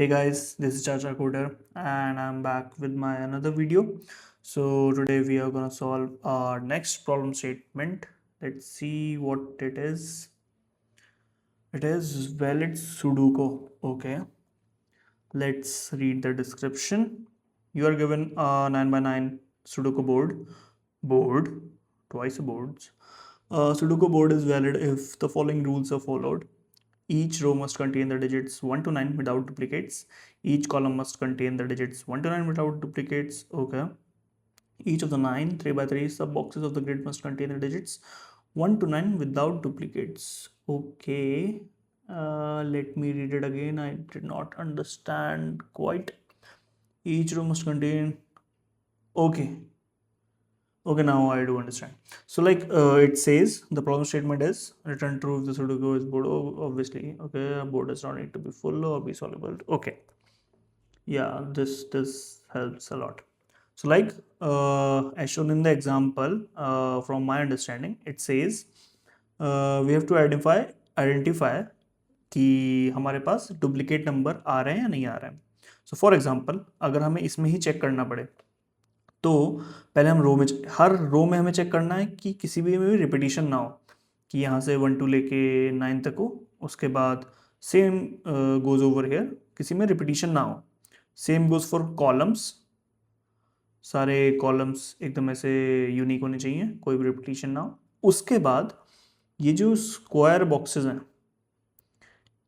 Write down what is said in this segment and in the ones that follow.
Hey guys, this is Chacha Coder and I'm back with my another video. So today we are gonna solve our next problem statement. Let's see what it is. It is valid Sudoku. Okay, let's read the description. You are given a 9 by 9 Sudoku board, twice boards. Sudoku board is valid if the following rules are followed. Each row must contain the digits 1 to 9 without duplicates. Each column must contain the digits 1 to 9 without duplicates. Okay. Each of the 9 3 by 3 sub boxes of the grid must contain the digits 1 to 9 without duplicates. Okay. Let me read it again. I did not understand quite. Each row must contain. Okay. Okay, now I do understand. So, it says the problem statement is return true if the Sudoku is board. Obviously, okay, a board does not need to be full or be solvable. Okay, yeah, this helps a lot. So, as shown in the example, from my understanding, it says we have to identify कि हमारे पास duplicate number आ रहे हैं या नहीं आ रहे हैं. So for example अगर हमें इसमें ही चेक करना पड़े तो पहले हम हर रो में हमें चेक करना है कि किसी भी में रिपीटिशन ना हो, कि यहाँ से 1 2 लेके 9 तक हो, उसके बाद सेम गोज ओवर हेयर, किसी में रिपीटिशन ना हो. सेम गोज फॉर कॉलम्स, सारे कॉलम्स एकदम ऐसे यूनिक होने चाहिए, कोई भी रिपीटिशन ना हो. उसके बाद ये जो स्क्वायर बॉक्सेस हैं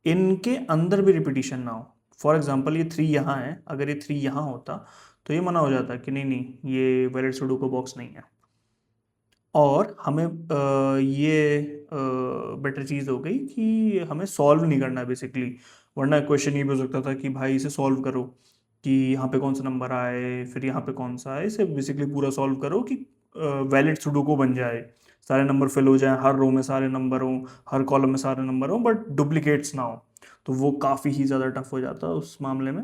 इनके अंदर भी रिपीटिशन ना हो. फॉर एग्जांपल ये 3 यहाँ है, अगर ये 3 यहाँ होता तो ये मना हो जाता कि नहीं नहीं ये वैलिड सुडोकू बॉक्स नहीं है. और हमें ये बेटर चीज़ हो गई कि हमें सॉल्व नहीं करना बेसिकली. वरना क्वेश्चन ये भी हो सकता था कि भाई इसे सॉल्व करो कि यहाँ पे कौन सा नंबर आए, फिर यहाँ पे कौन सा आए. इसे बेसिकली पूरा सॉल्व करो कि वैलिड सुडोकू बन जाए, सारे नंबर फिल हो जाए, हर रो में सारे नंबर हों, हर कॉलम में सारे नंबर हों, बट डुप्लीकेट्स ना हो. तो वो काफ़ी ही ज़्यादा टफ हो जाता है उस मामले में.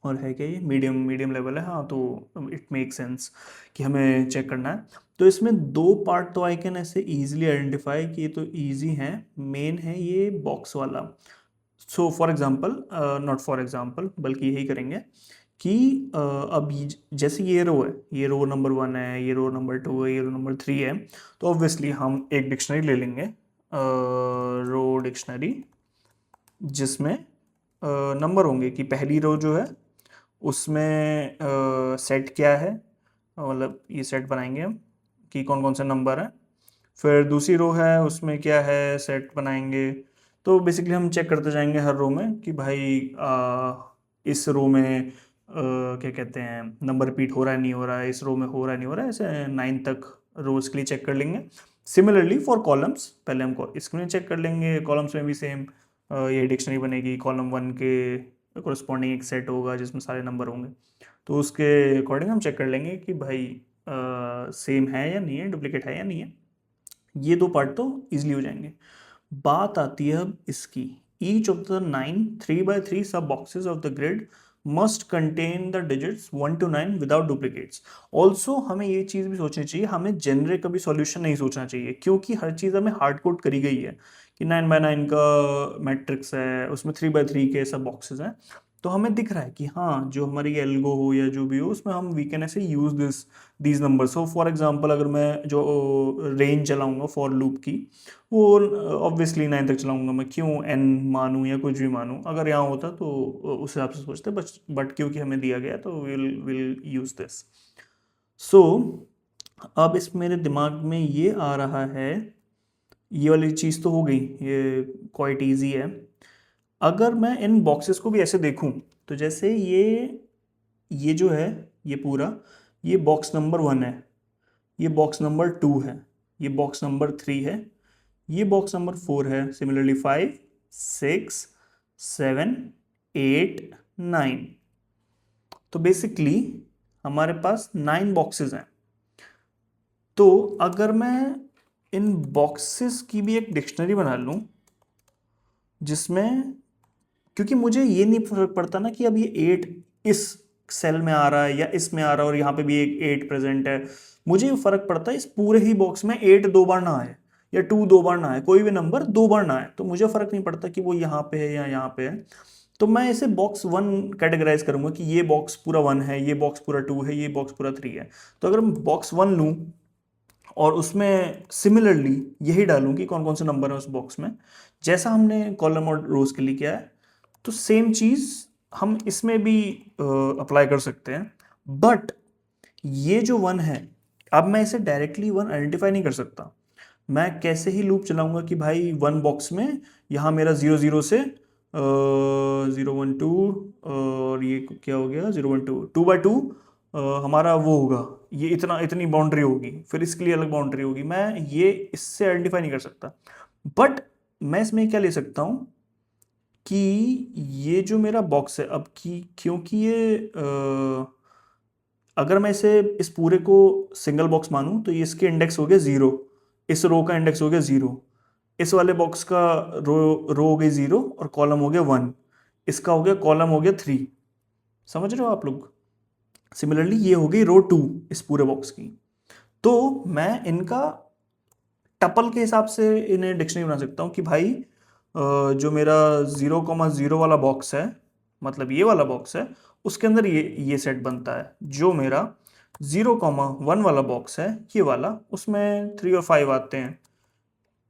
और है क्या ये मीडियम लेवल है. हाँ, तो इट मेक सेंस कि हमें चेक करना है. तो इसमें 2 पार्ट तो आई कैन ऐसे ईजिली आइडेंटिफाई कि ये तो ईजी है. मेन है ये बॉक्स वाला. So for example, not for example बल्कि यही करेंगे कि अब जैसे ये रो है, ये रो नंबर 1 है, ये रो नंबर 2 है, ये रो नंबर 3 है. तो ऑब्वियसली हम एक डिक्शनरी ले लेंगे, रो डिक्शनरी, जिसमें नंबर होंगे कि पहली रो जो है उसमें सेट क्या है, मतलब ये सेट बनाएंगे हम कि कौन कौन से नंबर हैं. फिर दूसरी रो है उसमें क्या है, सेट बनाएंगे. तो बेसिकली हम चेक करते जाएंगे हर रो में कि भाई इस रो में क्या कहते हैं, नंबर रिपीट हो रहा है नहीं हो रहा है, इस रो में हो रहा है नहीं हो रहा है. ऐसे 9 तक रोज के लिए चेक कर लेंगे. सिमिलरली फॉर कॉलम्स पहले हम इसके लिए चेक कर लेंगे. कॉलम्स में भी सेम ये डिक्शनरी बनेगी. कॉलम 1 के कोरस्पॉन्डिंग एक सेट होगा जिसमें सारे नंबर होंगे. तो उसके अकॉर्डिंग हम चेक कर लेंगे कि भाई सेम है या नहीं है, डुप्लीकेट है या नहीं है. ये 2 पार्ट तो ईजिली हो जाएंगे. बात आती है अब इसकी. ईच ऑफ द 9 3 by 3 सब boxes of the grid must contain the digits 1 to 9 without duplicates. Also हमें ये चीज़ भी सोचनी चाहिए, हमें जेनरिक कभी सॉल्यूशन नहीं सोचना चाहिए, क्योंकि हर चीज़ हमें हार्ड कोड करी गई है कि 9 by 9 का मैट्रिक्स है, उसमें 3 by 3 के सब बॉक्सेस हैं. तो हमें दिख रहा है कि हाँ, जो हमारी एल्गो हो या जो भी हो उसमें हम वी कैन ऐसे use these number. So for example अगर मैं जो रेंज चलाऊंगा फॉर लूप की, वो ऑब्वियसली 9 तक चलाऊंगा मैं. क्यों n मानूं या कुछ भी मानूं, अगर यहाँ होता तो उस हिसाब से सोचते, बट क्योंकि हमें दिया गया तो विल यूज दिस. सो अब इस मेरे दिमाग में ये आ रहा है, ये वाली चीज़ तो हो गई, ये क्वाइट ईजी है. अगर मैं इन बॉक्सेस को भी ऐसे देखूं तो जैसे ये जो है, ये पूरा, ये बॉक्स नंबर 1 है, ये बॉक्स नंबर 2 है, ये बॉक्स नंबर 3 है, ये बॉक्स नंबर 4 है, सिमिलरली 5 6 7 8 9. तो बेसिकली हमारे पास 9 बॉक्सेस हैं. तो अगर मैं इन बॉक्सेस की भी एक डिक्शनरी बना लूं जिसमें, क्योंकि मुझे ये नहीं फर्क पड़ता ना कि अब ये 8 इस सेल में आ रहा है या इसमें आ रहा है और यहाँ पे भी एक 8 प्रेजेंट है. मुझे फर्क पड़ता है इस पूरे ही बॉक्स में 8 2 बार ना आए या 2 2 बार ना आए, कोई भी नंबर 2 बार ना आए. तो मुझे फर्क नहीं पड़ता कि वो यहाँ पे है या यहाँ पे है. तो मैं इसे बॉक्स 1 कैटेगराइज करूंगा कि ये बॉक्स पूरा 1 है, ये बॉक्स पूरा 2 है, ये बॉक्स पूरा 3 है। तो अगर मैं बॉक्स 1 लूँ और उसमें सिमिलरली यही डालूं कि कौन कौन से नंबर है उस बॉक्स में, जैसा हमने कॉलम और रोज के लिए किया है, तो सेम चीज हम इसमें भी अप्लाई कर सकते हैं। बट ये जो 1 है, अब मैं इसे डायरेक्टली 1 आइडेंटिफाई नहीं कर सकता। मैं कैसे ही लूप चलाऊंगा कि भाई 1 बॉक्स में यहाँ मेरा 0 0 से 0 1 2, और ये क्या हो गया 0 1 2 2 by 2 हमारा वो होगा, ये इतना इतनी बाउंड्री होगी, फिर इसके लिए अलग बाउंड्री होगी। मैं ये इससे आइडेंटिफाई नहीं कर सकता। बट मैं इसमें क्या ले सकता हूँ कि ये जो मेरा बॉक्स है अब की, क्योंकि ये अगर मैं इसे इस पूरे को सिंगल बॉक्स मानूं तो ये इसके इंडेक्स हो गया 0, इस रो का इंडेक्स हो गया 0, इस वाले बॉक्स का रो हो गई 0 और कॉलम हो गया 1, इसका हो गया कॉलम हो गया 3। समझ रहे हो आप लोग? सिमिलरली ये हो गई रो 2 इस पूरे बॉक्स की। तो मैं इनका टपल के हिसाब से इन्हें डिक्शनरी बना सकता हूँ कि भाई जो मेरा 0 0 वाला बॉक्स है, मतलब ये वाला बॉक्स है, उसके अंदर ये सेट बनता है। जो मेरा 0 1 वाला बॉक्स है, ये वाला, उसमें 3 और 5 आते हैं,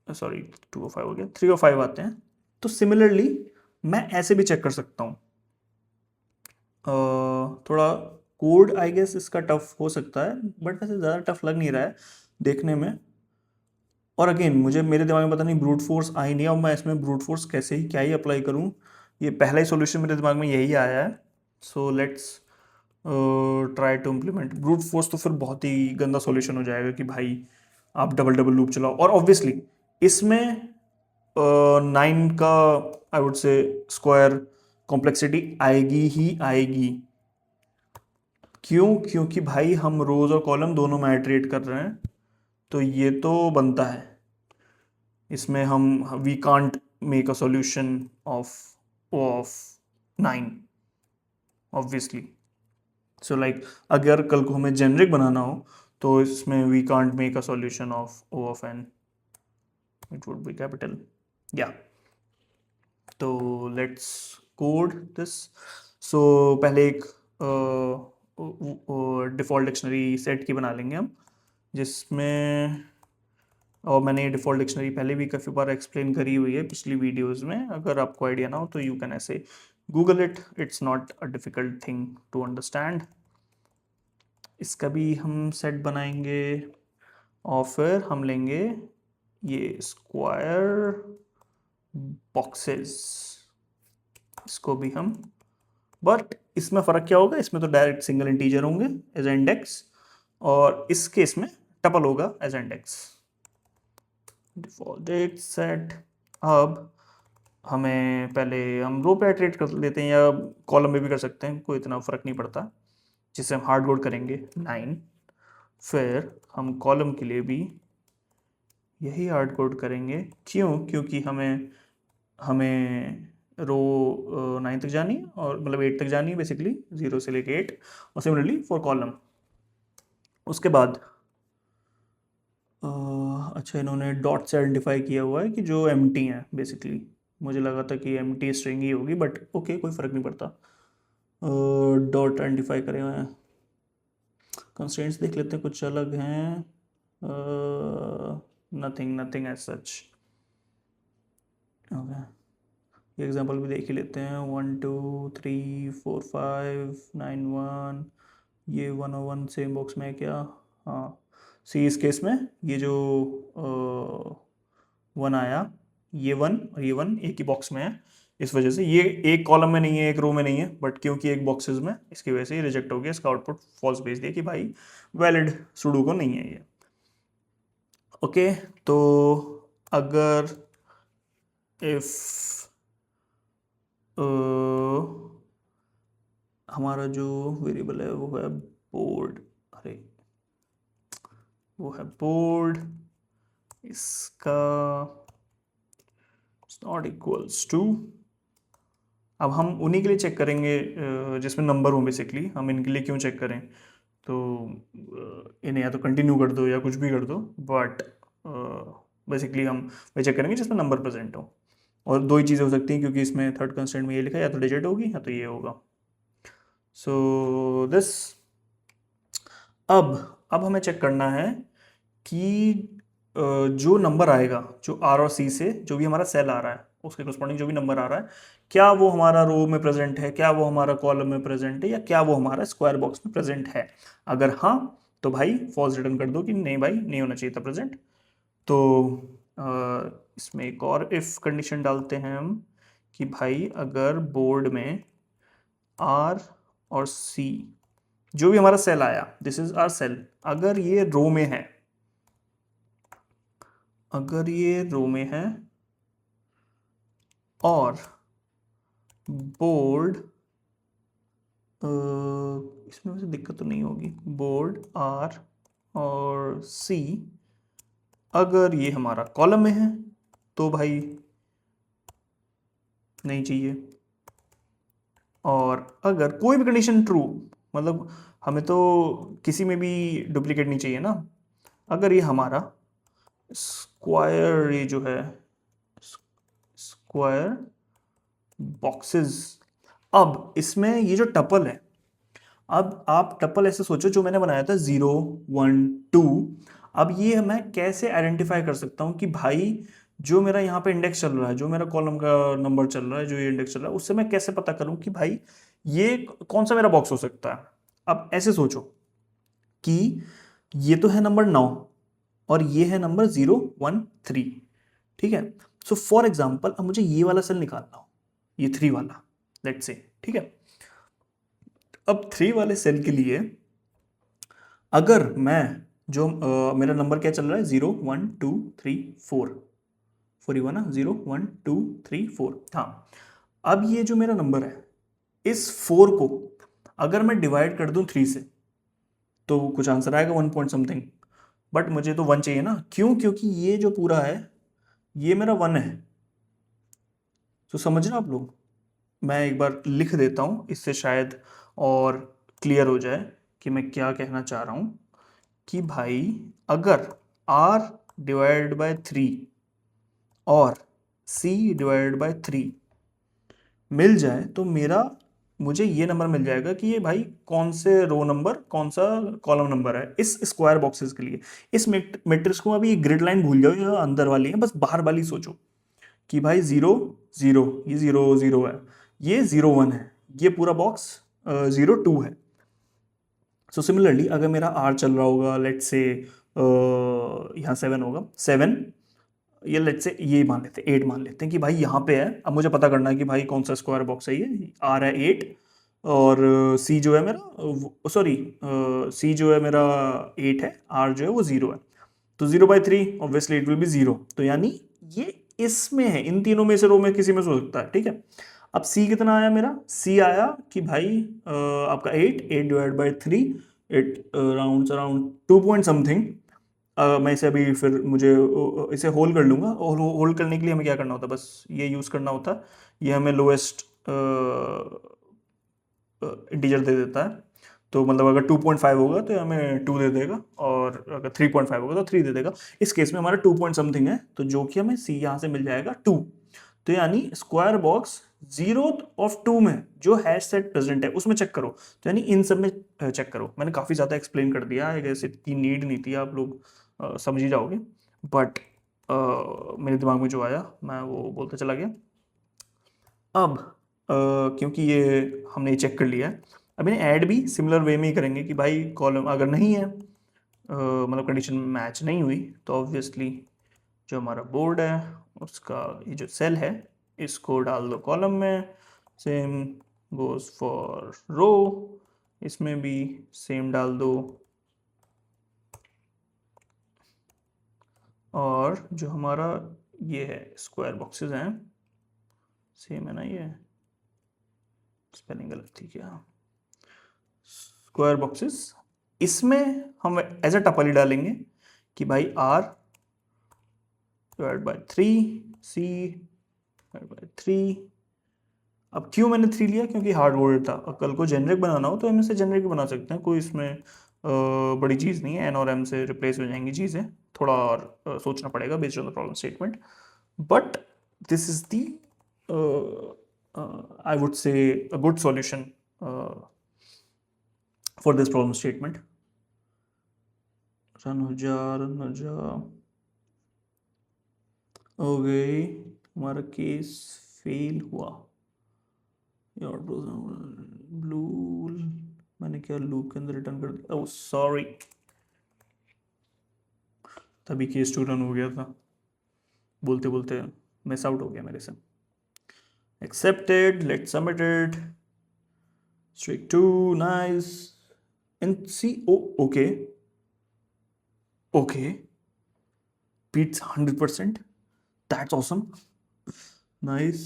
सॉरी 2 और 5 हो गया, 3 और 5 आते हैं। तो सिमिलरली मैं ऐसे भी चेक कर सकता हूँ। थोड़ा कोड आई गेस इसका टफ हो सकता है, बट वैसे ज़्यादा टफ लग नहीं रहा है देखने में। और अगेन मुझे मेरे दिमाग में पता नहीं ब्रूट फोर्स आई नहीं है, और मैं इसमें ब्रूट फोर्स कैसे ही क्या ही अप्लाई करूँ, ये पहला ही सॉल्यूशन मेरे दिमाग में यही आया है। So let's try to implement brute force. तो फिर बहुत ही गंदा सॉल्यूशन हो जाएगा कि भाई आप डबल डबल लूप चलाओ, और ऑब्वियसली इसमें 9 का I would say square complexity आएगी ही आएगी। क्यों? क्योंकि भाई हम रोज और कॉलम दोनों में आइटरेट कर रहे हैं, तो ये तो बनता है। इसमें हम we can't make a solution of 9 obviously. So like अगर कल को हमें जेनरिक बनाना हो तो इसमें we can't make a solution of O of N, it would be capital. या तो लेट्स कोड दिस। सो पहले एक डिफ़ॉल्ट डिक्शनरी सेट की बना लेंगे हम, जिसमें, और मैंने ये डिफ़ॉल्ट डिक्शनरी पहले भी काफ़ी बार एक्सप्लेन करी हुई है पिछली वीडियोस में। अगर आपको आइडिया ना हो तो यू कैन ऐसे Google it, it's not a difficult thing to understand. इसका भी हम सेट बनाएंगे और फिर हम लेंगे ये स्क्वायर बॉक्सेस, इसको भी हम, बट इसमें फ़र्क क्या होगा, इसमें तो डायरेक्ट सिंगल इंटीजर होंगे एज इंडेक्स, और इस केस में टपल होगा एज इंडेक्स। Default set. अब हमें पहले हम रो पे इटरेट कर लेते हैं, या कॉलम में भी कर सकते हैं, कोई इतना फ़र्क नहीं पड़ता, जिससे हम हार्ड कोड करेंगे 9। फिर हम कॉलम के लिए भी यही हार्ड कोड करेंगे। क्यों? क्योंकि हमें हमें रो 9 तक जानी है, और मतलब 8 तक जानी है बेसिकली, 0 से लेके 8, और सिमिलरली फॉर कॉलम। उसके बाद अच्छा, इन्होंने डॉट से आइडेंटिफाई किया हुआ है कि जो एम्प्टी है बेसिकली। मुझे लगा था कि एम्प्टी स्ट्रिंग ही होगी, बट ओके, कोई फ़र्क नहीं पड़ता। डॉट आइडेंटिफाई करें हुए हैं। कंस्ट्रेंट्स देख लेते हैं, कुछ अलग हैं। Nothing nothing as such. Okay, ये एग्जांपल भी देख ही लेते हैं। 1 2 3 4 5 9 1, ये 101 सेम बॉक्स में है क्या? हाँ, सी इस केस में ये जो 1 आया, ये 1 और ये 1 एक ही बॉक्स में है, इस वजह से ये एक कॉलम में नहीं है, एक रो में नहीं है, बट क्योंकि एक बॉक्सेस में, इसकी वजह से ये रिजेक्ट हो गया, इसका आउटपुट फॉल्स भेज दिया कि भाई वैलिड सुडोकू नहीं है ये। ओके, तो अगर इफ हमारा जो वेरिएबल है वो है बोर्ड, अरे वो है बोर्ड, इसका नॉट इक्वल्स टू, अब हम उन्हीं के लिए चेक करेंगे जिसमें नंबर हो बेसिकली। हम इनके लिए क्यों चेक करें? तो इन्हें या तो कंटिन्यू कर दो या कुछ भी कर दो, बट बेसिकली हम वही चेक करेंगे जिसमें नंबर प्रेजेंट हो। और दो ही चीज़ें हो सकती हैं क्योंकि इसमें थर्ड कंस्टेंट में ये लिखा है, या तो डिजिट होगी या तो ये होगा। सो दिस, अब हमें चेक करना है कि जो नंबर आएगा, जो आर और सी से जो भी हमारा सेल आ रहा है उसके करस्पॉन्डिंग जो भी नंबर आ रहा है, क्या वो हमारा रो में प्रेजेंट है, क्या वो हमारा कॉलम में प्रेजेंट है, या क्या वो हमारा स्क्वायर बॉक्स में प्रेजेंट है। अगर हाँ तो भाई फॉल्स रिटर्न कर दो कि नहीं भाई नहीं होना चाहिए था प्रेजेंट। तो इसमें एक और इफ कंडीशन डालते हैं हम कि भाई अगर बोर्ड में आर और सी जो भी हमारा सेल आया, दिस इज आर सेल, अगर ये रो में है, अगर ये रो में है और बोर्ड, इसमें वैसे दिक्कत तो नहीं होगी, बोर्ड आर और सी अगर ये हमारा कॉलम में है तो भाई नहीं चाहिए। और अगर कोई भी कंडीशन ट्रू, मतलब हमें तो किसी में भी डुप्लीकेट नहीं चाहिए ना, अगर ये हमारा स्क्वायर, ये जो है स्क्वायर बॉक्सेस, अब इसमें ये जो टपल है, अब आप टपल ऐसे सोचो जो मैंने बनाया था 0 1 2, अब ये मैं कैसे आइडेंटिफाई कर सकता हूँ कि भाई जो मेरा यहाँ पे इंडेक्स चल रहा है, जो मेरा कॉलम का नंबर चल रहा है, जो ये इंडेक्स चल रहा है, उससे मैं कैसे पता करूँ कि भाई ये कौन सा मेरा बॉक्स हो सकता है। अब ऐसे सोचो कि ये तो है नंबर 9 और ये है नंबर 0 1 3, ठीक है। सो फॉर एग्जाम्पल अब मुझे ये वाला सेल निकालना हो, ये 3 वाला, लेट्स से, ठीक है। अब 3 वाले सेल के लिए अगर मैं जो मेरा नंबर क्या चल रहा है 0 1 2 3 4 4 ही हुआ ना, 0 1 2 3 4, हाँ। अब ये जो मेरा नंबर है, इस 4 को अगर मैं डिवाइड कर दूं 3 से तो कुछ आंसर आएगा 1 पॉइंट समथिंग, बट मुझे तो 1 चाहिए ना, क्यों, क्योंकि ये जो पूरा है ये मेरा 1 है। तो समझ रहे हो आप लोग, मैं एक बार लिख देता हूं, इससे शायद और क्लियर हो जाए कि मैं क्या कहना चाह रहा हूं। कि भाई अगर r डिवाइड बाय 3 और c डिवाइड बाय 3 मिल जाए तो मुझे ये नंबर मिल जाएगा कि ये भाई कौन से रो नंबर, कौन सा कॉलम नंबर है इस स्क्वायर बॉक्सेस के लिए। इस मैट्रिक्स को अभी ग्रिड लाइन भूल जाओ, ये अंदर वाली है, बस बाहर वाली सोचो कि भाई 0 0, ये 0 0 है, ये 0 1 है, ये पूरा बॉक्स 0 2 है। सो सिमिलरली अगर मेरा आर चल रहा होगा, लेट से यहाँ 7 होगा, 7, ये लेट से ये मान लेते हैं 8, मान लेते हैं कि भाई यहाँ पे है। अब मुझे पता करना है कि भाई कौन सा स्क्वायर बॉक्स है ये, आर है 8 और सी जो है मेरा, सॉरी सी जो है मेरा 8 है, आर जो है वो 0 है। तो 0/3 ऑब्वियसली इट विल बी 0, तो यानी ये इसमें है, इन तीनों में से रो में किसी में हो सकता है, ठीक है। अब सी कितना आया मेरा, सी आया कि भाई आपका 8 divide by 3, it round around 2 point something. मैं इसे अभी फिर मुझे इसे होल्ड कर लूँगा, और होल्ड करने के लिए हमें क्या करना होता है, बस ये यूज़ करना होता है, ये हमें लोएस्ट इंटीजर दे देता है। तो मतलब अगर 2.5 होगा तो हमें 2 दे देगा, और अगर 3.5 होगा तो 3 दे देगा। इस केस में हमारा 2 पॉइंट समथिंग है, तो जो कि हमें सी यहाँ से मिल जाएगा 2। तो यानी स्क्वायर बॉक्स 0th ऑफ 2 में जो हैश सेट प्रेजेंट है उसमें चेक करो, तो यानी इन सब में चेक करो। मैंने काफ़ी ज़्यादा एक्सप्लेन कर दिया है, ऐसे इतनी नीड नहीं थी, आप लोग समझ ही जाओगे, बट मेरे दिमाग में जो आया मैं वो बोलते चला गया। अब क्योंकि ये हमने चेक कर लिया है, अब इन्हें ऐड भी सिमिलर वे में ही करेंगे कि भाई कॉलम अगर नहीं है, मतलब कंडीशन मैच नहीं हुई, तो ऑब्वियसली जो हमारा बोर्ड है उसका ये जो सेल है इसको डाल दो कॉलम में, सेम गोज फॉर रो, इसमें भी सेम डाल दो। और जो हमारा ये है स्क्वायर बॉक्सेस हैं, सेम है ना, ये स्पेलिंग गलत थी क्या, स्क्वायर बॉक्सेस, इसमें हम एज अ टपल ही डालेंगे कि भाई r divide by 3 c divide by 3। अब क्यों मैंने 3 लिया, क्योंकि हार्ड वर्ड था, और कल को जेनरिक बनाना हो तो हम इसे जेनरिक भी बना सकते हैं, कोई इसमें बड़ी चीज़ नहीं है, n और m से रिप्लेस हो जाएंगी चीज़ें, थोड़ा और सोचना पड़ेगा based on the problem statement, but this is the I would say a good solution for this problem statement. Run हो जा, रन हो जा। ओके, हमारा केस फेल हुआ। यार ब्लू, मैंने क्या लूप के अंदर रिटर्न कर दिया? ओह सॉरी, तभी केस 2 रन हो गया था, बोलते बोलते मिस आउट हो गया मेरे से। Accepted, let's submit it. Streak 2, nice. and see, oh okay, okay, beats 100%, that's awesome, nice.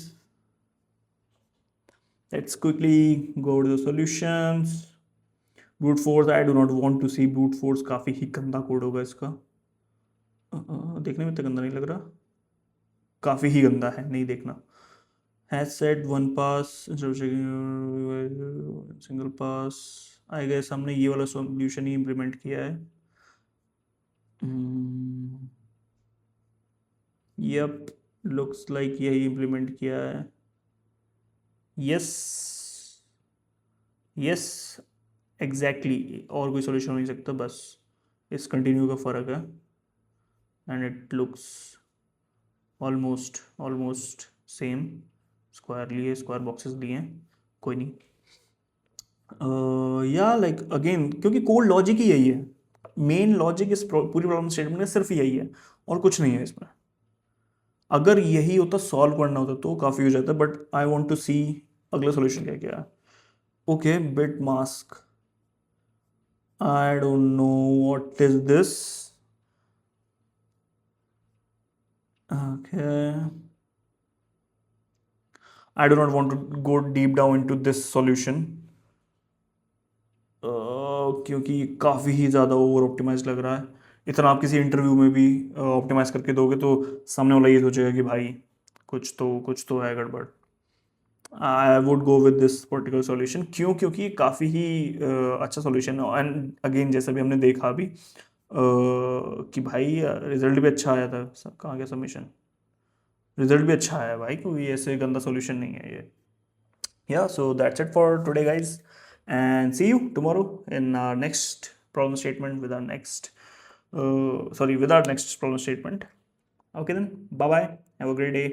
Let's quickly go to the solutions. Brute force, I do not want to see brute force, काफी ही गंदा code होगा इसका। देखने में तो गंदा नहीं लग रहा, काफी ही गंदा है, नहीं देखना। has said one pass single pass, I guess हमने ये वाला सॉल्यूशन ही इम्प्लीमेंट किया है। यप, लुक्स लाइक यही इम्प्लीमेंट किया है। यस यस एग्जैक्टली, और कोई सॉल्यूशन हो नहीं सकता, बस इस कंटिन्यू का फ़र्क है। And it looks almost almost same. Square लिए, स्क्वायर बॉक्सेस लिए हैं, कोई नहीं। या लाइक अगेन, क्योंकि कोड लॉजिक ही यही है, मेन लॉजिक इस पूरी प्रॉब्लम स्टेटमेंट में सिर्फ यही है और कुछ नहीं है इसमें। अगर यही होता, सॉल्व करना होता तो काफ़ी हो जाता, but I want to see अगला सोल्यूशन क्या क्या है। Okay, bit mask, I don't know what is this. Okay, I do not want to go deep down into this solution, क्योंकि काफ़ी ही ज़्यादा ओवर ऑप्टिमाइज लग रहा है। इतना आप किसी इंटरव्यू में भी ऑप्टिमाइज करके दोगे तो सामने वाला ये सोचेगा कि भाई कुछ तो है गड़बड़। I would go with this particular solution, क्यों? क्योंकि काफ़ी ही अच्छा सॉल्यूशन है। एंड अगेन, जैसा भी हमने देखा अभी कि भाई रिजल्ट भी अच्छा आया था। कहाँ गया सबमिशन? रिजल्ट भी अच्छा आया भाई, कोई ऐसे गंदा सॉल्यूशन नहीं है ये। Yeah, so that's it for today, guys, and see you tomorrow in our next problem statement with our next with our next problem statement. Okay then, bye bye, have a great day.